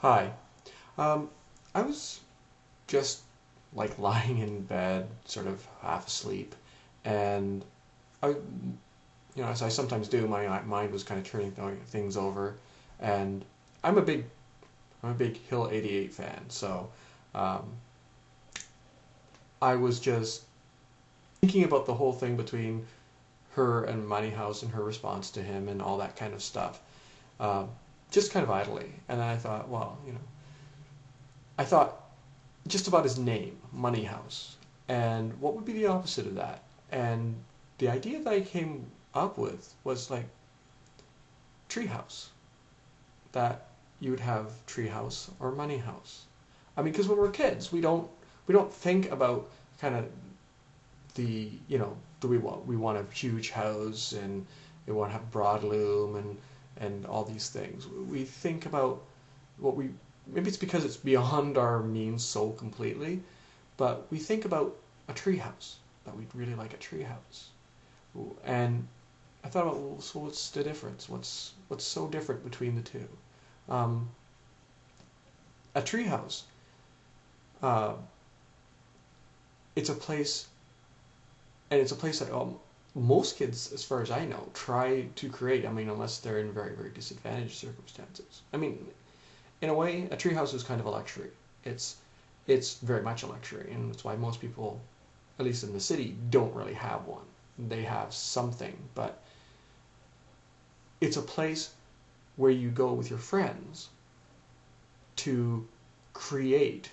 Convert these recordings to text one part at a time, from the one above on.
Hi. Um, I was just like lying in bed, sort of half asleep, and as I sometimes do, my mind was kind of turning things over, and I'm a big, I'm a big Hill '88 fan, so um, I was just thinking about the whole thing between her and Moneyhouse and her response to him and all that kind of stuff, uh, just kind of idly, and then I thought, well, I thought just about his name, Moneyhouse. And what would be the opposite of that? And the idea that I came up with was like treehouse. That you would have treehouse or money house. I mean, because when we're kids, we don't think about kind of the do we want a huge house and we want to have broadloom and all these things. We think about what we maybe it's because it's beyond our means so completely, but we think about a treehouse, that we'd really like a treehouse. And I thought about, well, so what's the difference? What's so different between the two? Um, a treehouse, uh, it's a place, and it's a place that most kids, as far as I know, try to create. I mean, unless they're in very, very disadvantaged circumstances. I mean, in a way, a treehouse is kind of a luxury. It's it's very much a luxury, and that's why most people, at least in the city, don't really have one. They have something, but it's a place where you go with your friends to create.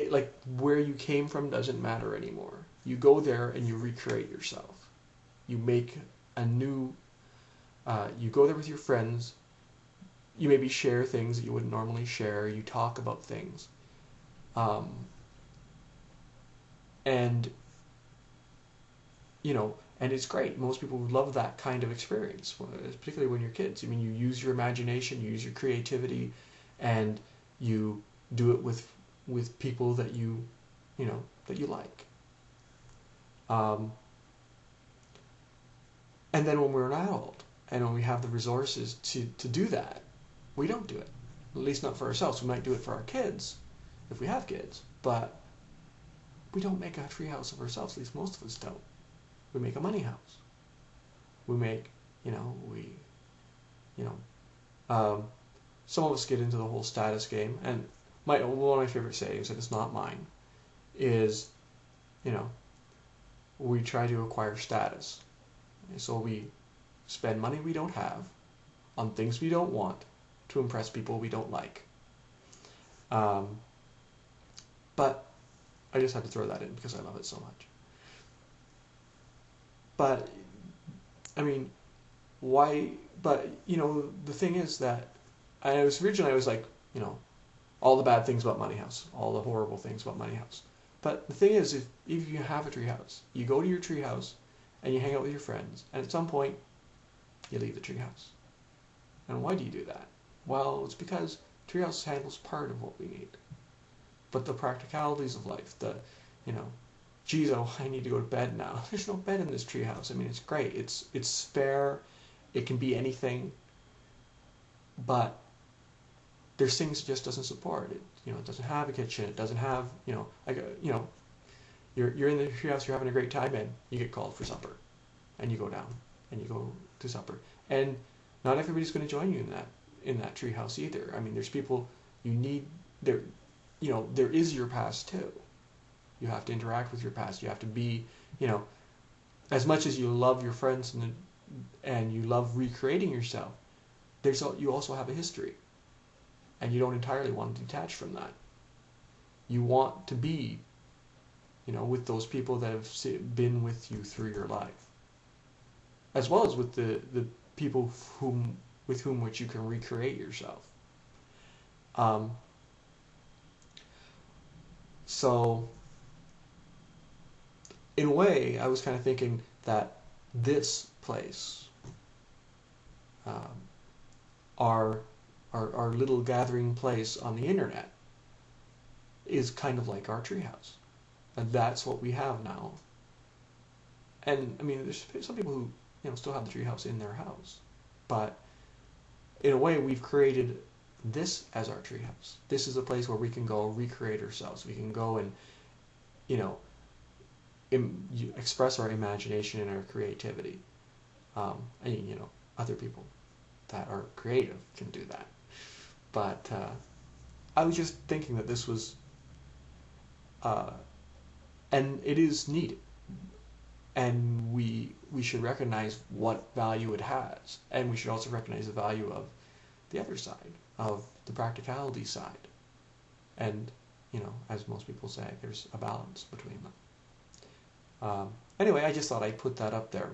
Like where you came from doesn't matter anymore. You go there and you recreate yourself. You make a new. You go there with your friends. You maybe share things that you wouldn't normally share. You talk about things, um, and and it's great. Most people love that kind of experience, particularly when you're kids. I mean, you use your imagination, you use your creativity, and you do it with people that you like. Um, and then when we're an adult and when we have the resources to do that, we don't do it. At least not for ourselves. We might do it for our kids if we have kids, but we don't make a treehouse of ourselves. At least most of us don't. We make a money house. We make, you know, we, you know, um, some of us get into the whole status game, and one of my favorite sayings, and it's not mine, is, you know, we try to acquire status. So we spend money we don't have on things we don't want to impress people we don't like. Um, but I just had to throw that in because I love it so much. But I mean, why? But the thing is that I was like, all the bad things about Moneyhouse, all the horrible things about Moneyhouse. But the thing is, if you have a treehouse, you go to your treehouse and you hang out with your friends, and at some point you leave the treehouse. And why do you do that? Well, it's because treehouse handles part of what we need, but the practicalities of life, you know, geez, oh, I need to go to bed now. There's no bed in this treehouse. I mean, it's great. It's spare. It can be anything, but there's things it just doesn't support. It doesn't have a kitchen. It doesn't have, you're in the treehouse. You're having a great time, and you get called for supper, and you go down and you go to supper, and not everybody's going to join you in that treehouse either. I mean, there's people you need there. There is your past too. You have to interact with your past. You have to be, you know, as much as you love your friends and you love recreating yourself. You also have a history, and you don't entirely want to detach from that. You want to be, with those people that have been with you through your life, as well as with the people with whom which you can recreate yourself. Um, so in a way, I was kind of thinking that this place, um, our, our little gathering place on the internet, is kind of like our treehouse, and that's what we have now. And I mean, there's some people who still have the treehouse in their house, but in a way, we've created. this as our treehouse. This is a place where we can go recreate ourselves. We can go and, you know, express our imagination and our creativity. And, you know, other people that are creative can do that. But I was just thinking that this was, and it is needed. And we should recognize what value it has. And we should also recognize the value of the other side, of the practicality side. And, you know, as most people say, there's a balance between them. Anyway, I just thought I'd put that up there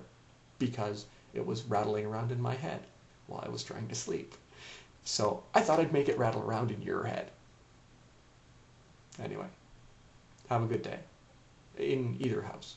because it was rattling around in my head while I was trying to sleep. So I thought I'd make it rattle around in your head. Anyway, have a good day in either house.